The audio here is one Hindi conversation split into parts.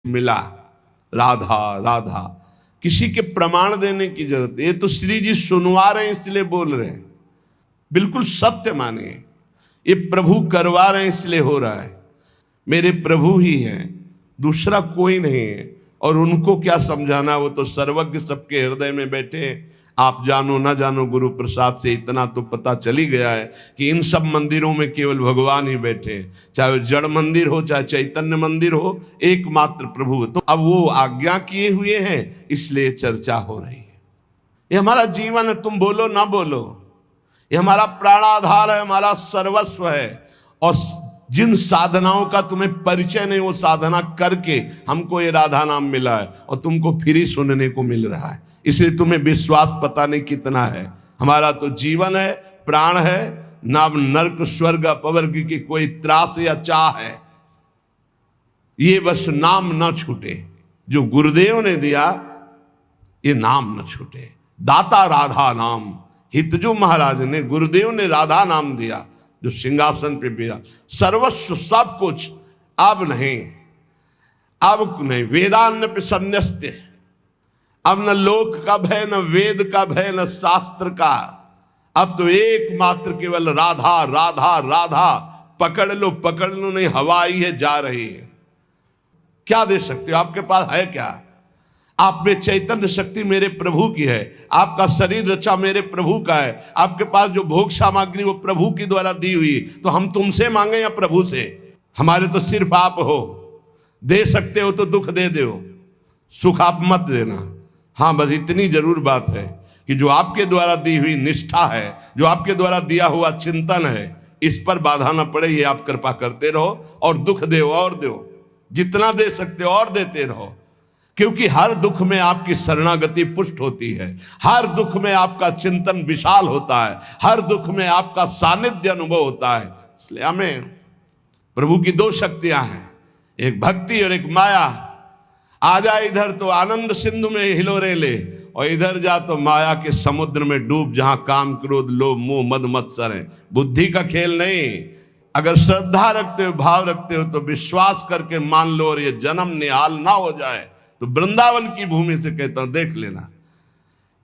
मिला, राधा राधा, किसी के प्रमाण देने की जरूरत। ये तो श्री जी सुनवा रहे हैं इसलिए बोल रहे हैं, बिल्कुल सत्य माने। ये प्रभु करवा रहे हैं इसलिए हो रहा है। मेरे प्रभु ही हैं, दूसरा कोई नहीं है। और उनको क्या समझाना, वो तो सर्वज्ञ सबके हृदय में बैठे हैं। आप जानो ना जानो, गुरु प्रसाद से इतना तो पता चली गया है कि इन सब मंदिरों में केवल भगवान ही बैठे हैं, चाहे वो जड़ मंदिर हो चाहे चैतन्य मंदिर हो, एकमात्र प्रभु। तो अब वो आज्ञा किए हुए हैं इसलिए चर्चा हो रही है। ये हमारा जीवन है, तुम बोलो ना बोलो, ये हमारा प्राणाधार है, हमारा सर्वस्व है। और जिन साधनाओं का तुम्हें परिचय नहीं, वो साधना करके हमको ये राधा नाम मिला है और तुमको फिर ही सुनने को मिल रहा है। इसलिए तुम्हें विश्वास पता नहीं कितना है। हमारा तो जीवन है, प्राण है, ना नर्क स्वर्ग अपवर्ग की कोई त्रास या चाह है। ये बस नाम न छूटे, जो गुरुदेव ने दिया ये नाम न छूटे। दाता राधा नाम, हितजू महाराज ने, गुरुदेव ने राधा नाम दिया, जो सिंहासन पे बिरा, सर्वस्व सब कुछ। अब नहीं, अब नहीं, वेदान्न पे संन्यस्त। अब न लोक का भय, न वेद का भय, न शास्त्र का। अब तो एकमात्र केवल राधा राधा राधा। पकड़ लो पकड़ लो, नहीं हवा आई है जा रही है। क्या दे सकते हो? आपके पास है क्या? आप में चैतन्य शक्ति मेरे प्रभु की है, आपका शरीर रचा मेरे प्रभु का है, आपके पास जो भोग सामग्री वो प्रभु की द्वारा दी हुई। तो हम तुमसे मांगे या प्रभु से? हमारे तो सिर्फ आप हो। दे सकते हो तो दुख दे दो, सुख आप मत देना। हाँ, बस इतनी जरूर बात है कि जो आपके द्वारा दी हुई निष्ठा है, जो आपके द्वारा दिया हुआ चिंतन है, इस पर बाधा न पड़े, ये आप कृपा करते रहो। और दुख दो और दो, जितना दे सकते हो और देते रहो। क्योंकि हर दुख में आपकी शरणागति पुष्ट होती है, हर दुख में आपका चिंतन विशाल होता है, हर दुख में आपका सानिध्य अनुभव होता है। इसलिए हमें प्रभु की दो शक्तियां हैं, एक भक्ति और एक माया। आ जा इधर तो आनंद सिंधु में हिलोरे ले, और इधर जा तो माया के समुद्र में डूब, जहां काम क्रोध लोभ मोह मद मत्सर है। बुद्धि का खेल नहीं। अगर श्रद्धा रखते हो, भाव रखते हो, तो विश्वास करके मान लो, और ये जन्म निहाल ना हो जाए तो वृंदावन की भूमि से कहता हूं, देख लेना।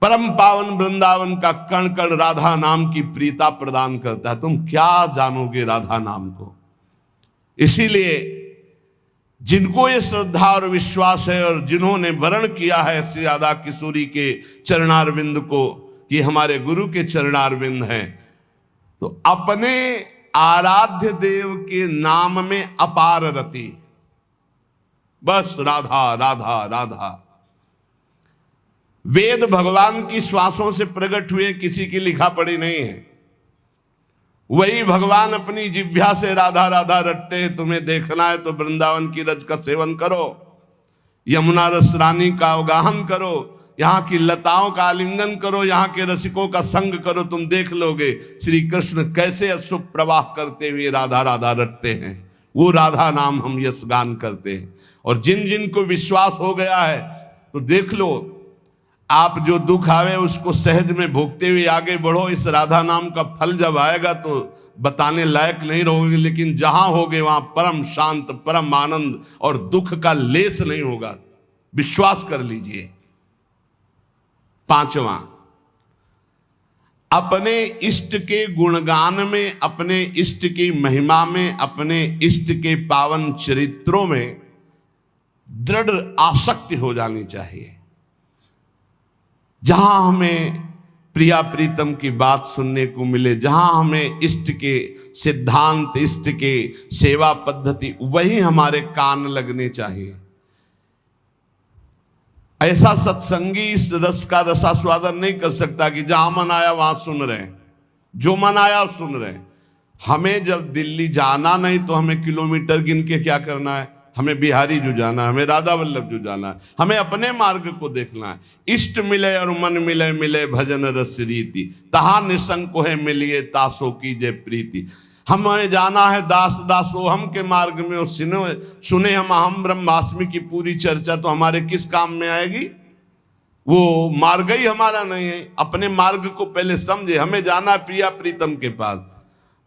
परम पावन वृंदावन का कण कण राधा नाम की प्रीता प्रदान करता है। तुम क्या जानोगे राधा नाम को? इसीलिए जिनको ये श्रद्धा और विश्वास है, और जिन्होंने वर्ण किया है श्री राधा किशोरी के चरणारविंद को कि हमारे गुरु के चरणारविंद हैं, तो अपने आराध्य देव के नाम में अपार रति। बस राधा राधा राधा। वेद भगवान की श्वासों से प्रकट हुए, किसी की लिखा पढ़ी नहीं है। वही भगवान अपनी जिह्वा से राधा राधा रटते हैं। तुम्हें देखना है तो वृंदावन की रज का सेवन करो, यमुना रस रानी का अवगाहन करो, यहाँ की लताओं का आलिंगन करो, यहाँ के रसिकों का संग करो। तुम देख लोगे श्री कृष्ण कैसे अशुभ प्रवाह करते हुए राधा राधा रटते हैं। वो राधा नाम हम यश गान करते हैं। और जिन जिन को विश्वास हो गया है तो देख लो, आप जो दुख आवे उसको सहज में भोगते हुए आगे बढ़ो। इस राधा नाम का फल जब आएगा तो बताने लायक नहीं रहोगे, लेकिन जहां होगे वहां परम शांत, परम आनंद और दुख का लेस नहीं होगा। विश्वास कर लीजिए। पांचवा, अपने इष्ट के गुणगान में, अपने इष्ट की महिमा में, अपने इष्ट के पावन चरित्रों में दृढ़ आसक्ति हो जानी चाहिए। जहां हमें प्रिया प्रीतम की बात सुनने को मिले, जहां हमें इष्ट के सिद्धांत, इष्ट के सेवा पद्धति, वही हमारे कान लगने चाहिए। ऐसा सत्संगी इस रस का रसास्वादन नहीं कर सकता कि जहां मन आया वहां सुन रहे हैं, जो मन आया सुन रहे हैं। हमें जब दिल्ली जाना नहीं तो हमें किलोमीटर गिन के क्या करना है? हमें बिहारी जो जाना है, हमें राधा वल्लभ जो जाना है, हमें अपने मार्ग को देखना है। इष्ट मिले और मन मिले, मिले भजन रस रीति, तहा निसंको है मिलिए तासो की जय प्रीति। हमें जाना है दास दासो हम के मार्ग में, और सुने हम ब्रह्मास्मि की पूरी चर्चा, तो हमारे किस काम में आएगी? वो मार्ग ही हमारा नहीं है। अपने मार्ग को पहले समझे। हमें जाना है प्रिया प्रीतम के पास,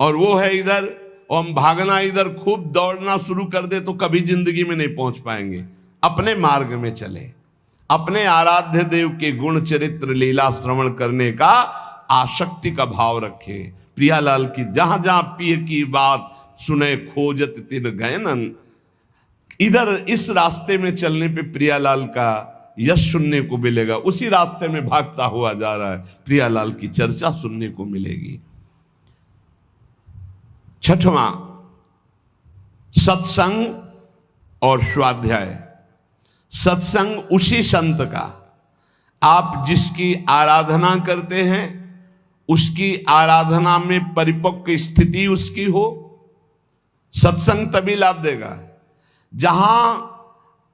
और वो है इधर, और हम भागना इधर, खूब दौड़ना शुरू कर दे तो कभी जिंदगी में नहीं पहुंच पाएंगे। अपने मार्ग में चले, अपने आराध्य देव के गुण चरित्र लीला श्रवण करने का आसक्ति का भाव रखे। प्रियालाल की जहां जहां पिय की बात सुने खोजत तिन गयनन, इधर इस रास्ते में चलने पे प्रियालाल का यश सुनने को मिलेगा, उसी रास्ते में भागता हुआ जा रहा है, प्रियालाल की चर्चा सुनने को मिलेगी। छठवां, सत्संग और स्वाध्याय। सत्संग उसी संत का, आप जिसकी आराधना करते हैं उसकी आराधना में परिपक्व स्थिति उसकी हो, सत्संग तभी लाभ देगा। जहां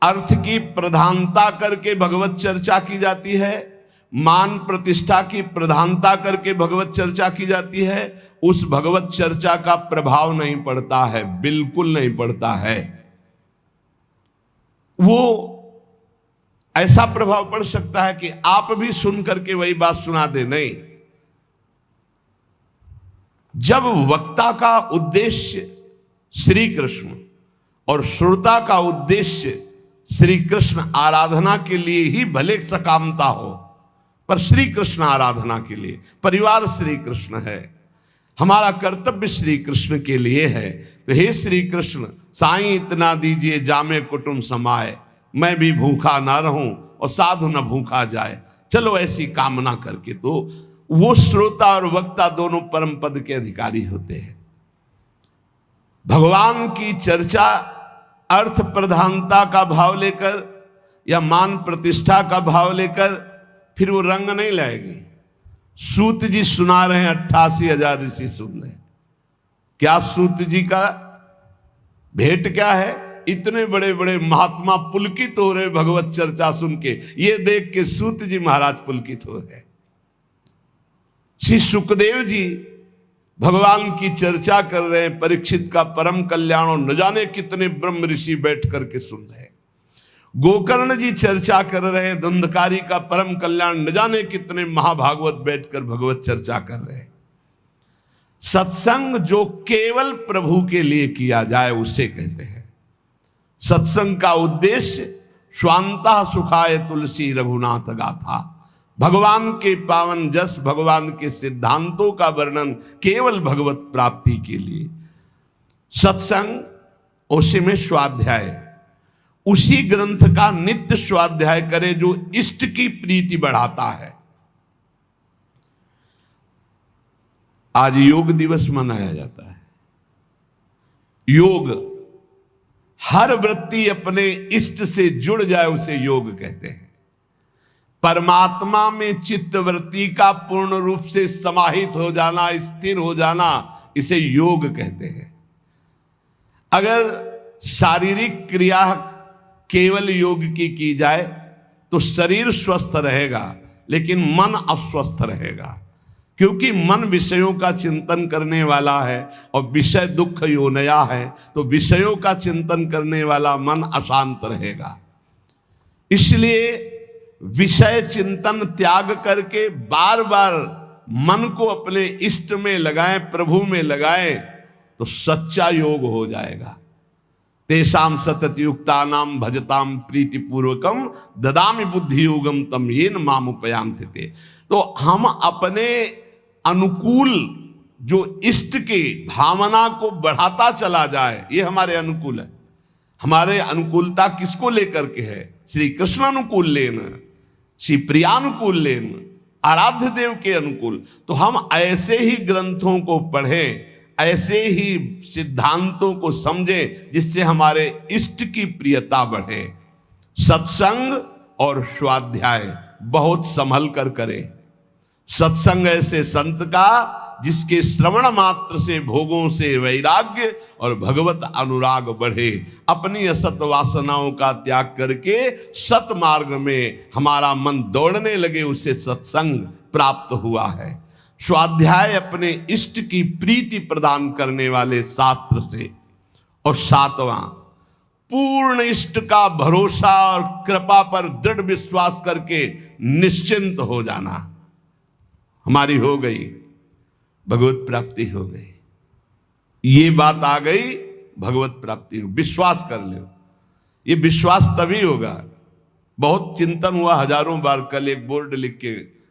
अर्थ की प्रधानता करके भगवत चर्चा की जाती है, मान प्रतिष्ठा की प्रधानता करके भगवत चर्चा की जाती है, उस भगवत चर्चा का प्रभाव नहीं पड़ता है, बिल्कुल नहीं पड़ता है। वो ऐसा प्रभाव पड़ सकता है कि आप भी सुन करके वही बात सुना दे, नहीं। जब वक्ता का उद्देश्य श्री कृष्ण और श्रोता का उद्देश्य श्री कृष्ण आराधना के लिए ही भले सकामता हो, पर श्री कृष्ण आराधना के लिए, परिवार श्री कृष्ण है, हमारा कर्तव्य श्री कृष्ण के लिए है, तो हे श्री कृष्ण साईं इतना दीजिए जामे कुटुंब समाए, मैं भी भूखा ना रहूं और साधु न भूखा जाए, चलो ऐसी कामना करके, तो वो श्रोता और वक्ता दोनों परम पद के अधिकारी होते हैं। भगवान की चर्चा अर्थ प्रधानता का भाव लेकर या मान प्रतिष्ठा का भाव लेकर फिर वो रंग नहीं लाएगी। सूत जी सुना रहे हैं, 88,000 ऋषि सुन रहे हैं, क्या सूत जी का भेंट क्या है? इतने बड़े बड़े महात्मा पुलकित हो रहे भगवत चर्चा सुन के, ये देख के सूत जी महाराज पुलकित हो रहे। श्री सुखदेव जी भगवान की चर्चा कर रहे हैं, परीक्षित का परम कल्याण, और न जाने कितने ब्रह्म ऋषि बैठ करके सुन रहे हैं। गोकर्ण जी चर्चा कर रहे हैं, धुंधकारी का परम कल्याण, न जाने कितने महाभागवत बैठकर भगवत चर्चा कर रहे हैं। सत्संग जो केवल प्रभु के लिए किया जाए उसे कहते हैं। सत्संग का उद्देश्य स्वांतः सुखाय तुलसी रघुनाथ गाथा, भगवान के पावन जस, भगवान के सिद्धांतों का वर्णन केवल भगवत प्राप्ति के लिए। सत्संग उसी में स्वाध्याय, उसी ग्रंथ का नित्य स्वाध्याय करे जो इष्ट की प्रीति बढ़ाता है। आज योग दिवस मनाया जाता है। योग, हर वृत्ति अपने इष्ट से जुड़ जाए उसे योग कहते हैं। परमात्मा में चित्तवृत्ति का पूर्ण रूप से समाहित हो जाना, स्थिर हो जाना, इसे योग कहते हैं। अगर शारीरिक क्रिया केवल योग की जाए तो शरीर स्वस्थ रहेगा, लेकिन मन अस्वस्थ रहेगा, क्योंकि मन विषयों का चिंतन करने वाला है और विषय दुख योनया है, तो विषयों का चिंतन करने वाला मन अशांत रहेगा। इसलिए विषय चिंतन त्याग करके बार बार मन को अपने इष्ट में लगाएं, प्रभु में लगाएं, तो सच्चा योग हो जाएगा। तेषाम सतत युक्ता नाम भजताम प्रीतिपूर्वकम ददामि बुद्धि योगम तम येन माम उपयांति ते। तो हम अपने अनुकूल जो इष्ट की भावना को बढ़ाता चला जाए, ये हमारे अनुकूल है। हमारे अनुकूलता किसको लेकर के है? श्री कृष्ण अनुकूल लेना, श्री प्रियानुकूल लेना, आराध्य देव के अनुकूल। तो हम ऐसे ही ग्रंथों को पढ़ें, ऐसे ही सिद्धांतों को समझें जिससे हमारे इष्ट की प्रियता बढ़े। सत्संग और स्वाध्याय बहुत संभल कर करें। सत्संग ऐसे संत का जिसके श्रवण मात्र से भोगों से वैराग्य और भगवत अनुराग बढ़े, अपनी असत वासनाओं का त्याग करके सत मार्ग में हमारा मन दौड़ने लगे, उसे सत्संग प्राप्त हुआ है। स्वाध्याय अपने इष्ट की प्रीति प्रदान करने वाले शास्त्र से। और सातवां, पूर्ण इष्ट का भरोसा और कृपा पर दृढ़ विश्वास करके निश्चिंत हो जाना। हमारी हो गई, भगवत प्राप्ति हो गई, ये बात आ गई, भगवत प्राप्ति हो, विश्वास कर लो। ये विश्वास तभी होगा। बहुत चिंतन हुआ हजारों बार, कल एक बोर्ड लिख के